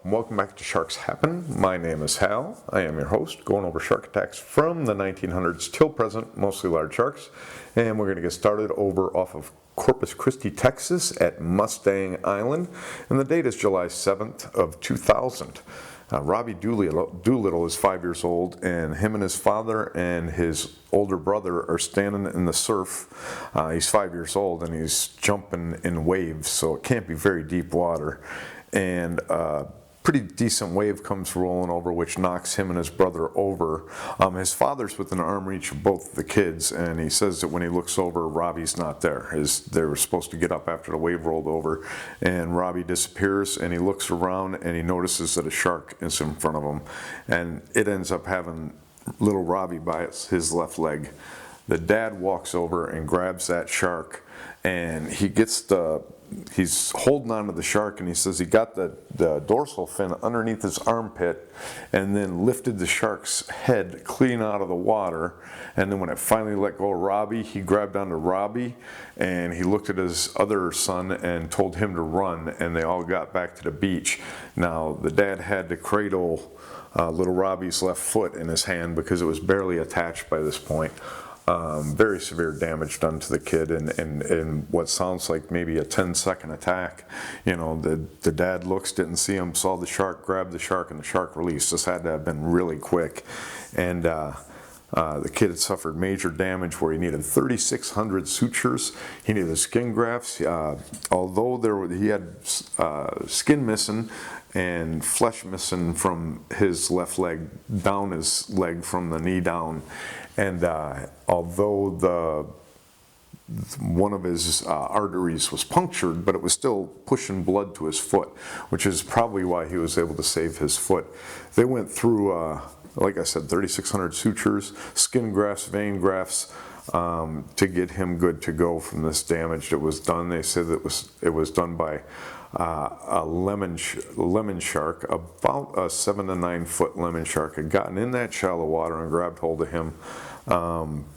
and welcome back to Sharks Happen. My name is Hal. I am your host, going over shark attacks from the 1900s till present, mostly large sharks. And we're going to get started over off of Corpus Christi, Texas at Mustang Island. And the date is July 7th of 2000. Robby Doolittle is 5 years old, and him and his father and his older brother are standing in the surf. He's 5 years old and he's jumping in waves, so it can't be very deep water. And pretty decent wave comes rolling over, which knocks him and his brother over. His father's within arm reach of both the kids, and he says that when he looks over, Robby's not there. They were supposed to get up after the wave rolled over, and Robby disappears, and he looks around and he notices that a shark is in front of him, and it ends up having little Robby by his left leg. The dad walks over and grabs that shark, and he's holding on to the shark, and he says he got the dorsal fin underneath his armpit and then lifted the shark's head clean out of the water. And then when it finally let go of Robby, he grabbed onto Robby and he looked at his other son and told him to run, and they all got back to the beach. Now the dad had to cradle little Robby's left foot in his hand because it was barely attached by this point. Very severe damage done to the kid, and what sounds like maybe a 10-second attack. You know, the dad looks, didn't see him, saw the shark, grabbed the shark, and the shark released. This had to have been really quick. And the kid had suffered major damage where he needed 3,600 sutures. He needed skin grafts. Although he had skin missing and flesh missing from his left leg, down his leg from the knee down. And although one of his arteries was punctured, but it was still pushing blood to his foot, which is probably why he was able to save his foot. They went through, like I said, 3,600 sutures, skin grafts, vein grafts, to get him good to go from this damage that was done. They said that it was done by a lemon shark, about a 7 to 9 foot lemon shark, had gotten in that shallow water and grabbed hold of him.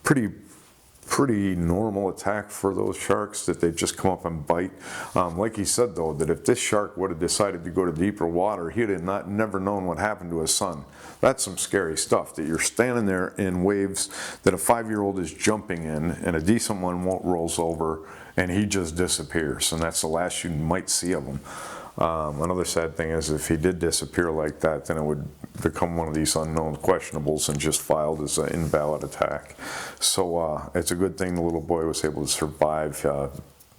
Pretty normal attack for those sharks, that they just come up and bite. Like he said though, that if this shark would have decided to go to deeper water, he'd have never known what happened to his son. That's some scary stuff, that you're standing there in waves that a 5-year-old is jumping in, and a decent one rolls over and he just disappears, and that's the last you might see of him. Another sad thing is, if he did disappear like that, then it would become one of these unknown questionables and just filed as an invalid attack. So it's a good thing the little boy was able to survive.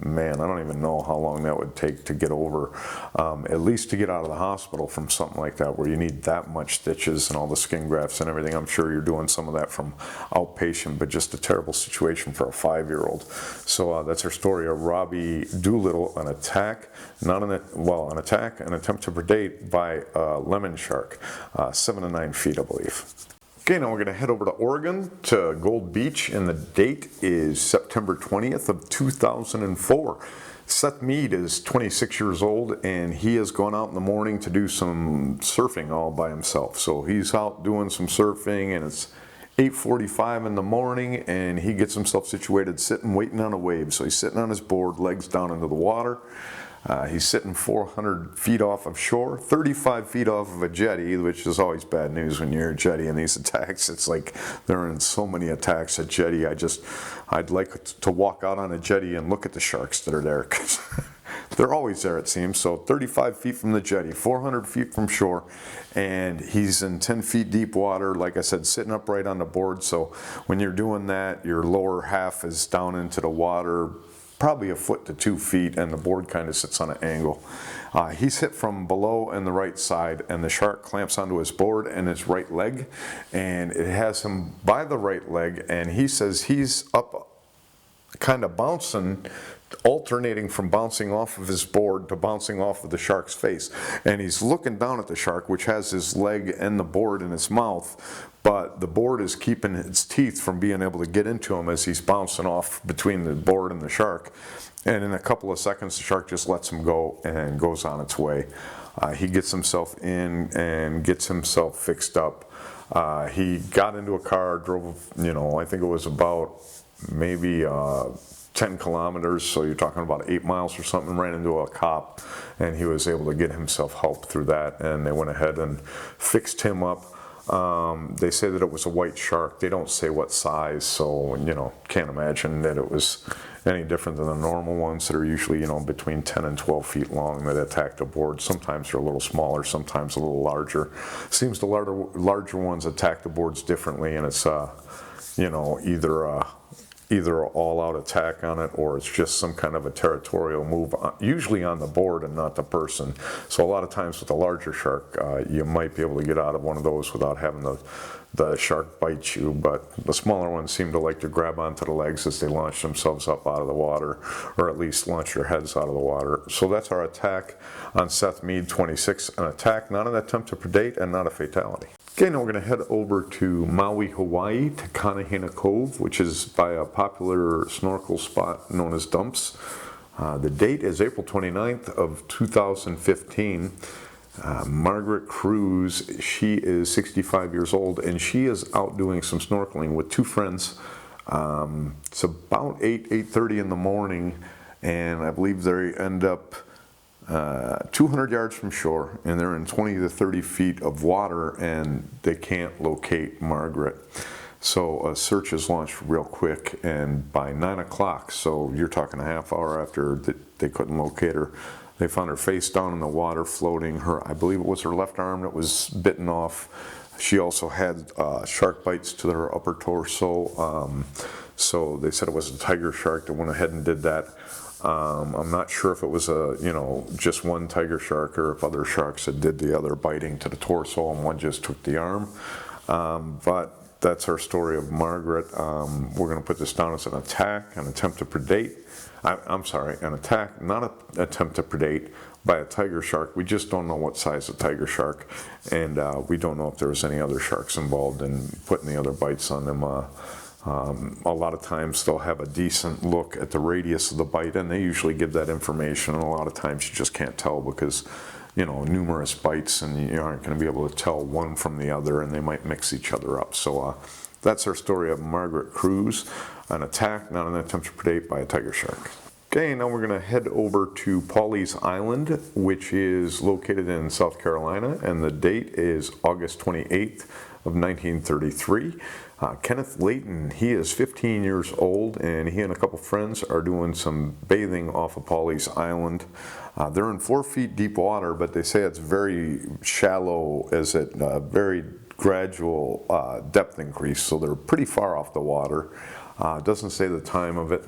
Man, I don't even know how long that would take to get over, at least to get out of the hospital from something like that, where you need that much stitches and all the skin grafts and everything. I'm sure you're doing some of that from outpatient, but just a terrible situation for a 5-year-old. So that's our story of Robby Doolittle, an attack, an attack, an attempt to predate by a lemon shark, 7 to 9 feet, I believe. Okay, now we're going to head over to Oregon, to Gold Beach, and the date is September 20th of 2004. Seth Mead is 26 years old, and he has gone out in the morning to do some surfing all by himself. So he's out doing some surfing, and it's 8:45 in the morning, and he gets himself situated, sitting, waiting on a wave. So he's sitting on his board, legs down into the water. He's sitting 400 feet off of shore, 35 feet off of a jetty, which is always bad news when you're a jetty in these attacks. It's like there are so many attacks at jetty. I'd like to walk out on a jetty and look at the sharks that are there, because they're always there, it seems. So 35 feet from the jetty, 400 feet from shore, and he's in 10 feet deep water, like I said, sitting upright on the board. So when you're doing that, your lower half is down into the water, probably a foot to 2 feet, and the board kind of sits on an angle. He's hit from below and the right side, and the shark clamps onto his board and his right leg, and it has him by the right leg, and he says he's up kind of bouncing, alternating from bouncing off of his board to bouncing off of the shark's face. And he's looking down at the shark, which has his leg and the board in its mouth, but the board is keeping its teeth from being able to get into him as he's bouncing off between the board and the shark. And in a couple of seconds, the shark just lets him go and goes on its way. He gets himself in and gets himself fixed up. He got into a car, drove, I think it was about maybe 10 kilometers, so you're talking about 8 miles or something, ran into a cop, and he was able to get himself help through that, and they went ahead and fixed him up. They say that it was a white shark. They don't say what size, so, you know, can't imagine that it was any different than the normal ones that are usually, you know, between 10 and 12 feet long that attack a board. Sometimes they're a little smaller, sometimes a little larger. Seems the larger ones attack the boards differently, and it's, you know, either an all-out attack on it, or it's just some kind of a territorial move, usually on the board and not the person. So a lot of times with a larger shark, you might be able to get out of one of those without having the shark bite you, but the smaller ones seem to like to grab onto the legs as they launch themselves up out of the water, or at least launch their heads out of the water. So that's our attack on Seth Mead 26, an attack, not an attempt to predate, and not a fatality. Okay, now we're going to head over to Maui, Hawaii, to Kanahina Cove, which is by a popular snorkel spot known as Dumps. The date is April 29th of 2015. Margaret Crus, she is 65 years old, and she is out doing some snorkeling with two friends. It's about 8:30 in the morning, and I believe they end up 200 yards from shore, and they're in 20 to 30 feet of water, and they can't locate Margaret. So a search is launched real quick, and by 9 o'clock, so you're talking a half hour after they couldn't locate her, they found her face down in the water, floating. I believe it was her left arm that was bitten off. She also had shark bites to her upper torso, so they said it was a tiger shark that went ahead and did that. I'm not sure if it was just one tiger shark, or if other sharks that did the other biting to the torso and one just took the arm. But that's our story of Margaret. We're going to put this down as an attack, an attempt to predate. I'm sorry, an attack, not an attempt to predate by a tiger shark. We just don't know what size a tiger shark, and we don't know if there was any other sharks involved in putting the other bites on them. A lot of times they'll have a decent look at the radius of the bite, and they usually give that information, and a lot of times you just can't tell because, you know, numerous bites, and you aren't going to be able to tell one from the other, and they might mix each other up. So that's our story of Margaret Crus, an attack, not an attempt to predate by a tiger shark. Okay, now we're going to head over to Pawleys Island, which is located in South Carolina, and the date is August 28th of 1933. Kenneth Layton, he is 15 years old, and he and a couple friends are doing some bathing off of Pawleys Island. They're in 4 feet deep water, but they say it's very shallow, as it very gradual depth increase, so they're pretty far off the water. It doesn't say the time of it.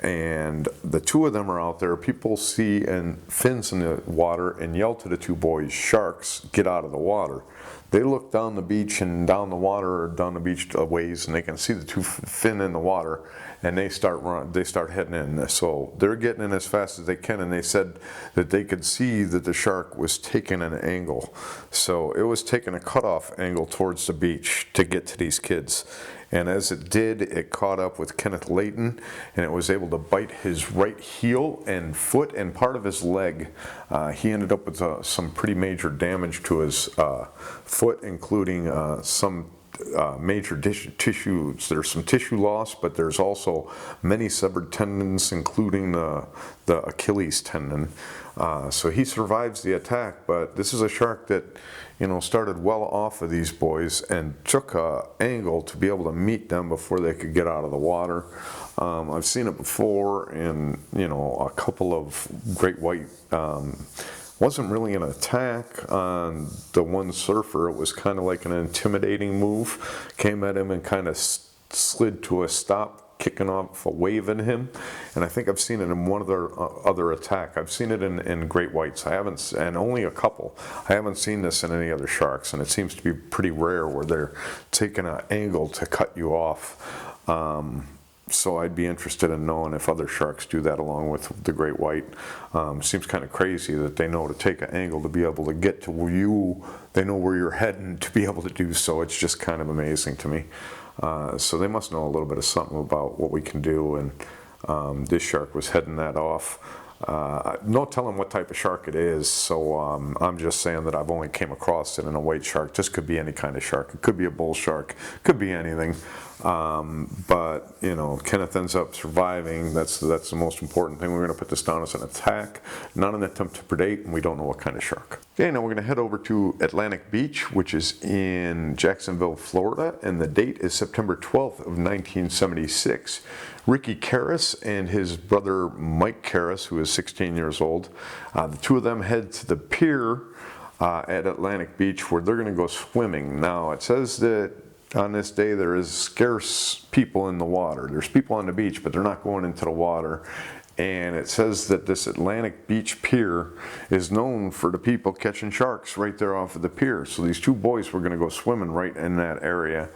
And the two of them are out there. People see and fins in the water and yell to the two boys, "Sharks, get out of the water." They look down the beach and down the water, or down the beach a ways, and they can see the two fin in the water, and they start heading in. So they're getting in as fast as they can, and they said that they could see that the shark was taking an angle. So it was taking a cutoff angle towards the beach to get to these kids. And as it did, it caught up with Kenneth Layton, and it was able to bite his right heel and foot and part of his leg. He ended up with some pretty major damage to his foot, including some major tissues. There's some tissue loss, but there's also many severed tendons, including the Achilles tendon. So he survives the attack, but this is a shark that, you know, started well off of these boys and took an angle to be able to meet them before they could get out of the water. I've seen it before in, you know, a couple of great white. Wasn't really an attack on the one surfer. It was kind of like an intimidating move. Came at him and kind of slid to a stop, kicking off a wave at him. And I think I've seen it in one other attack. I've seen it in great whites. I haven't, and only a couple. I haven't seen this in any other sharks, and it seems to be pretty rare where they're taking an angle to cut you off. So I'd be interested in knowing if other sharks do that along with the great white. Seems kind of crazy that they know to take an angle to be able to get to where they know where you're heading to be able to do so. It's just kind of amazing to me. So they must know a little bit of something about what we can do, and this shark was heading that off. no telling what type of shark it is, so I'm just saying that I've only came across it in a white shark. This could be any kind of shark. It could be a bull shark, could be anything. But you know, Kenneth ends up surviving. That's the most important thing. We're going to put this down as an attack, not an attempt to predate, and we don't know what kind of shark. Okay, now we're going to head over to Atlantic Beach, which is in Jacksonville, Florida, and the date is September 12th of 1976. Ricky Karras and his brother Mike Karras, who is 16 years old, the two of them head to the pier at Atlantic Beach where they're going to go swimming. Now it says that on this day there is scarce people in the water. There's people on the beach, but they're not going into the water. And it says that this Atlantic Beach pier is known for the people catching sharks right there off of the pier. So these two boys were going to go swimming right in that area.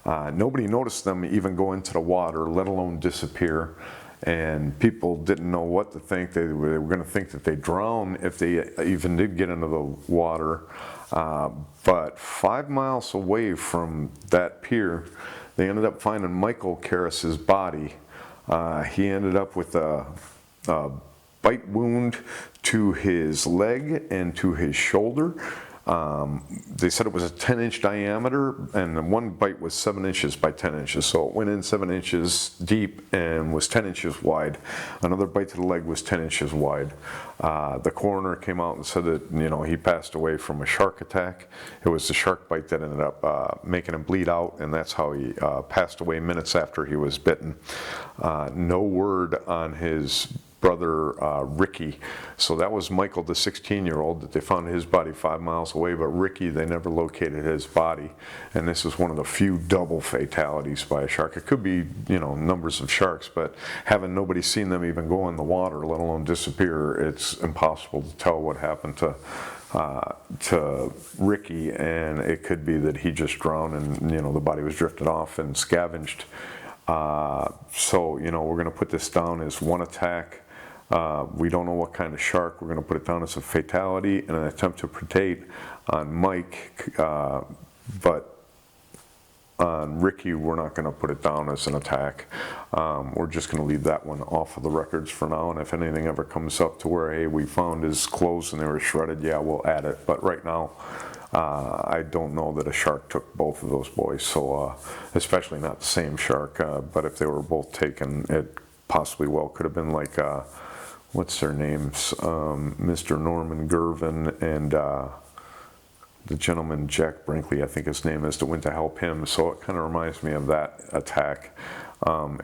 Nobody noticed them even go into the water, let alone disappear. And people didn't know what to think. They were going to think that they drowned if they even did get into the water. But 5 miles away from that pier, they ended up finding Michael Karras' body. He ended up with a bite wound to his leg and to his shoulder. They said it was a 10-inch diameter, and the one bite was 7 inches by 10 inches. So it went in 7 inches deep and was 10 inches wide. Another bite to the leg was 10 inches wide. The coroner came out and said that, you know, he passed away from a shark attack. It was the shark bite that ended up making him bleed out, and that's how he passed away minutes after he was bitten. No word on his brother Ricky. So that was Michael, the 16-year-old, that they found his body 5 miles away, but Ricky, they never located his body. And this is one of the few double fatalities by a shark. It could be, you know, numbers of sharks, but having nobody seen them even go in the water, let alone disappear, it's impossible to tell what happened to Ricky. And it could be that he just drowned and, you know, the body was drifted off and scavenged. So, you know, we're going to put this down as one attack. We don't know what kind of shark. We're going to put it down as a fatality and an attempt to predate on Mike, but on Ricky, we're not going to put it down as an attack. We're just going to leave that one off of the records for now, and if anything ever comes up to where, hey, we found his clothes and they were shredded, yeah, we'll add it. But right now, I don't know that a shark took both of those boys, so especially not the same shark, but if they were both taken, it possibly well could have been like, what's their names, Mr. Norman Gervin and the gentleman Jack Brinkley, I think his name is, that went to help him. So it kind of reminds me of that attack,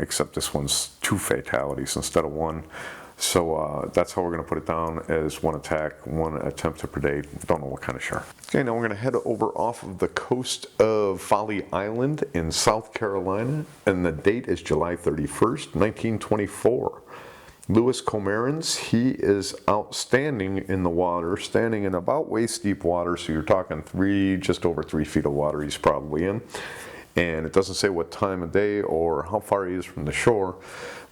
except this one's 2 fatalities instead of 1. So that's how we're going to put it down, as one attack, one attempt to predate. Don't know what kind of shark. Okay, now we're going to head over off of the coast of Folly Island in South Carolina, and the date is July 31st, 1924. Louis Kornharens, he is outstanding in the water, standing in about waist deep water, so you're talking just over 3 feet of water he's probably in. And it doesn't say what time of day or how far he is from the shore,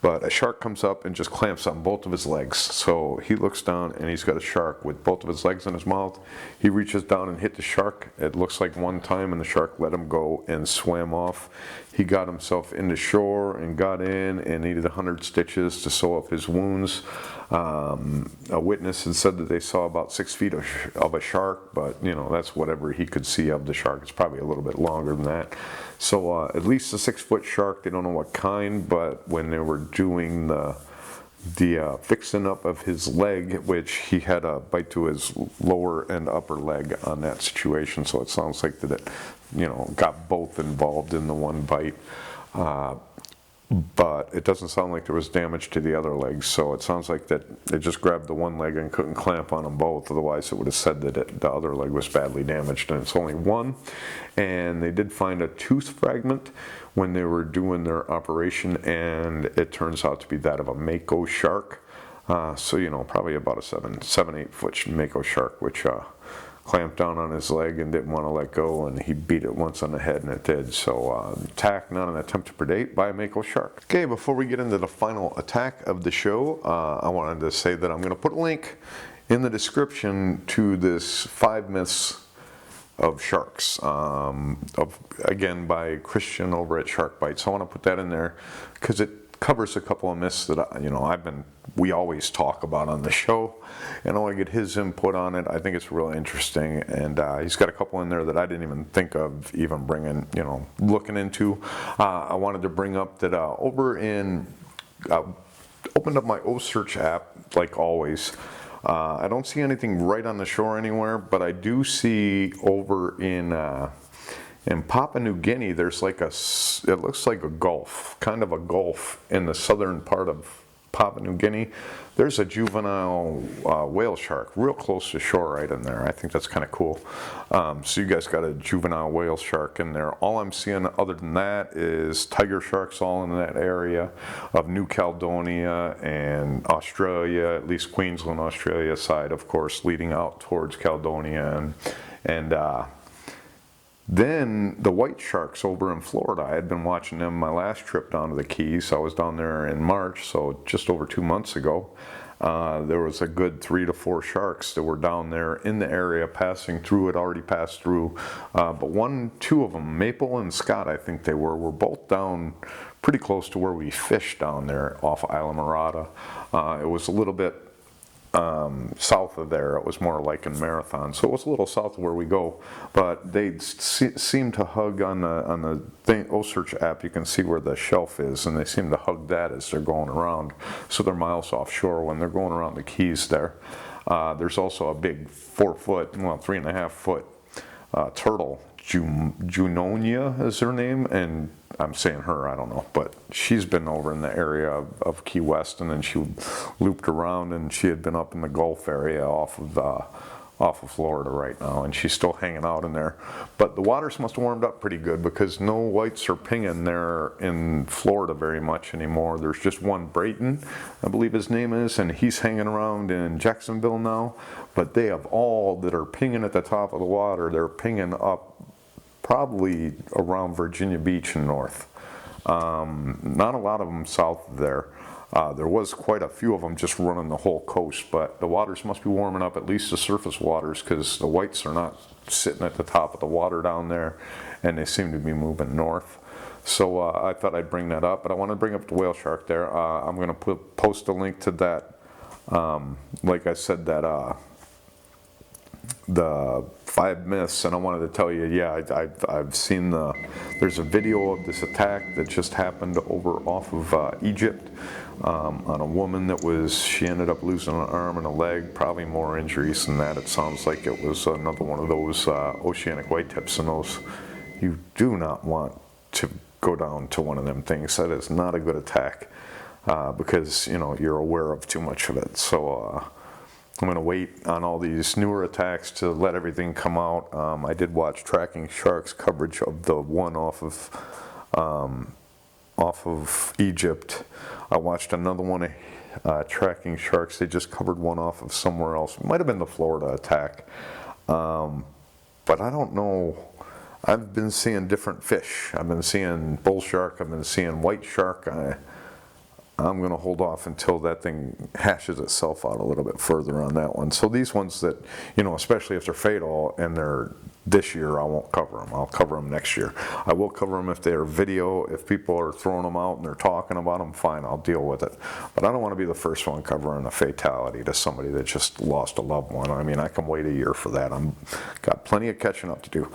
but a shark comes up and just clamps on both of his legs. So he looks down and he's got a shark with both of his legs in his mouth. He reaches down and hit the shark. It looks like one time, and the shark let him go and swam off. He got himself into shore and got in and needed 100 stitches to sew up his wounds. A witness had said that they saw about 6 feet of a shark, but you know, that's whatever he could see of the shark. It's probably a little bit longer than that. So at least a 6-foot shark. They don't know what kind, but when they were doing the fixing up of his leg, which he had a bite to his lower and upper leg on that situation, so it sounds like that it, you know, got both involved in the one bite. But it doesn't sound like there was damage to the other legs, so it sounds like that they just grabbed the one leg and couldn't clamp on them both. Otherwise, it would have said that the other leg was badly damaged, and it's only one. And they did find a tooth fragment when they were doing their operation, and it turns out to be that of a Mako shark. So, you know, probably about a 7-8 foot Mako shark, which clamped down on his leg and didn't want to let go, and he beat it once on the head, and it did. So attack, not an attempt to predate, by a Mako shark. Okay, before we get into the final attack of the show, I wanted to say that I'm going to put a link in the description to this 5 myths of sharks, again by Christian over at Shark Bites. I want to put that in there because it covers a couple of myths that we always talk about on the show, and I want to get his input on it. I think it's really interesting, and he's got a couple in there that I didn't even think of even bringing, looking into. I wanted to bring up that over in, opened up my O-Search app like always. I don't see anything right on the shore anywhere, but I do see over in Papua New Guinea, there's like it looks like a gulf, kind of a gulf in the southern part of Papua New Guinea. There's a juvenile whale shark real close to shore right in there. I think that's kind of cool. So you guys got a juvenile whale shark in there. All I'm seeing other than that is tiger sharks all in that area of New Caledonia and Australia, at least Queensland, Australia side, of course, leading out towards Caledonia and then the white sharks over in Florida. I had been watching them my last trip down to the Keys. I was down there in March, so just over 2 months ago. There was a good 3 to 4 sharks that were down there in the area passing through. It already passed through. But 2 of them, Maple and Scott, I think they were both down pretty close to where we fished down there off Isla Morada. It was a little bit south of there. It was more like in Marathon, so it was a little south of where we go, but they seem to hug on the O-Search app. You can see where the shelf is, and they seem to hug that as they're going around, so they're miles offshore when they're going around the Keys there. There's also a big 3.5 foot turtle. Junonia is her name, and I'm saying her, I don't know, but she's been over in the area of Key West, and then she looped around, and she had been up in the Gulf area off of Florida right now, and she's still hanging out in there. But the waters must have warmed up pretty good, because no whites are pinging there in Florida very much anymore. There's just one, Brayton, I believe his name is, and he's hanging around in Jacksonville now. But they have all that are pinging at the top of the water. They're pinging up probably around Virginia Beach and north. Not a lot of them south of there. There was quite a few of them just running the whole coast, but the waters must be warming up, at least the surface waters, because the whites are not sitting at the top of the water down there, and they seem to be moving north. So I thought I'd bring that up, but I want to bring up the whale shark there. I'm going to post a link to that, like I said, that the 5 myths, and I wanted to tell you, yeah, I've seen there's a video of this attack that just happened over off of Egypt on a woman she ended up losing an arm and a leg, probably more injuries than that. It sounds like it was another one of those oceanic whitetips, and those, you do not want to go down to one of them things. That is not a good attack, because you're aware of too much of it. So I'm going to wait on all these newer attacks to let everything come out. I did watch Tracking Sharks coverage of the one off of Egypt. I watched another one Tracking Sharks. They just covered one off of somewhere else. It might have been the Florida attack, but I don't know. I've been seeing different fish. I've been seeing bull shark. I've been seeing white shark. I'm going to hold off until that thing hashes itself out a little bit further on that one. So these ones that, especially if they're fatal and they're this year, I won't cover them. I'll cover them next year. I will cover them if they're video. If people are throwing them out and they're talking about them, fine, I'll deal with it. But I don't want to be the first one covering a fatality to somebody that just lost a loved one. I mean, I can wait a year for that. Got plenty of catching up to do.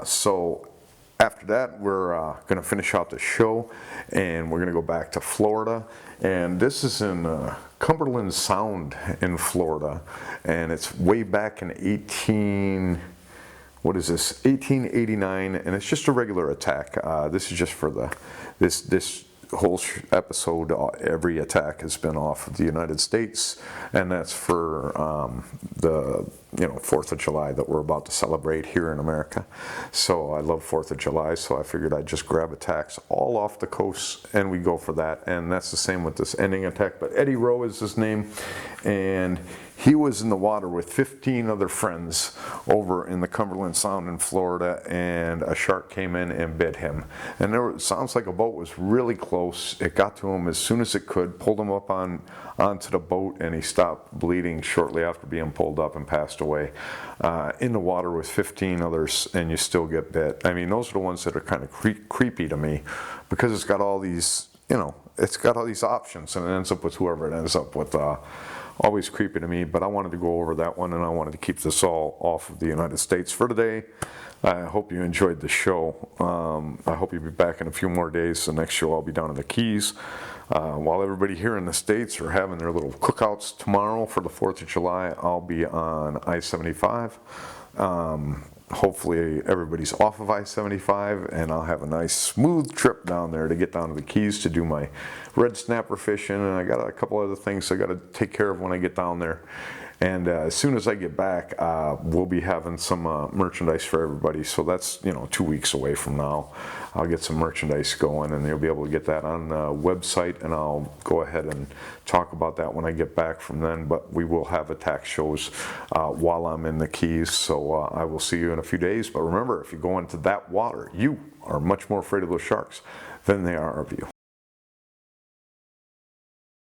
So after that, we're going to finish out the show, and we're going to go back to Florida. And this is in Cumberland Sound in Florida, and it's way back in 1889, and it's just a regular attack. This is just for this whole episode. Every attack has been off of the United States, and that's for the 4th of July that we're about to celebrate here in America. So I love 4th of July, so I figured I'd just grab attacks all off the coast, and we go for that. And that's the same with this ending attack. But Eddie Rowe is his name, and he was in the water with 15 other friends over in the Cumberland Sound in Florida, and a shark came in and bit him. And it sounds like a boat was really close. It got to him as soon as it could, pulled him up onto the boat, and he stopped bleeding shortly after being pulled up and passed away. In the water with 15 others, and you still get bit. I mean, those are the ones that are kind of creepy to me, because it's got all these you know, it's got all these options, and it ends up with whoever it ends up with. Always creepy to me, but I wanted to go over that one, and I wanted to keep this all off of the United States for today. I hope you enjoyed the show. I hope you'll be back in a few more days. The next show I'll be down in the Keys. While everybody here in the States are having their little cookouts tomorrow for the 4th of July, I'll be on I-75. Hopefully everybody's off of I-75, and I'll have a nice smooth trip down there to get down to the Keys to do my red snapper fishing, and I got a couple other things I got to take care of when I get down there. And as soon as I get back, we'll be having some merchandise for everybody. So that's, you know, 2 weeks away from now. I'll get some merchandise going, and you'll be able to get that on the website, and I'll go ahead and talk about that when I get back from then. But we will have attack shows while I'm in the Keys, so I will see you in a few days. But remember, if you go into that water, you are much more afraid of those sharks than they are of you.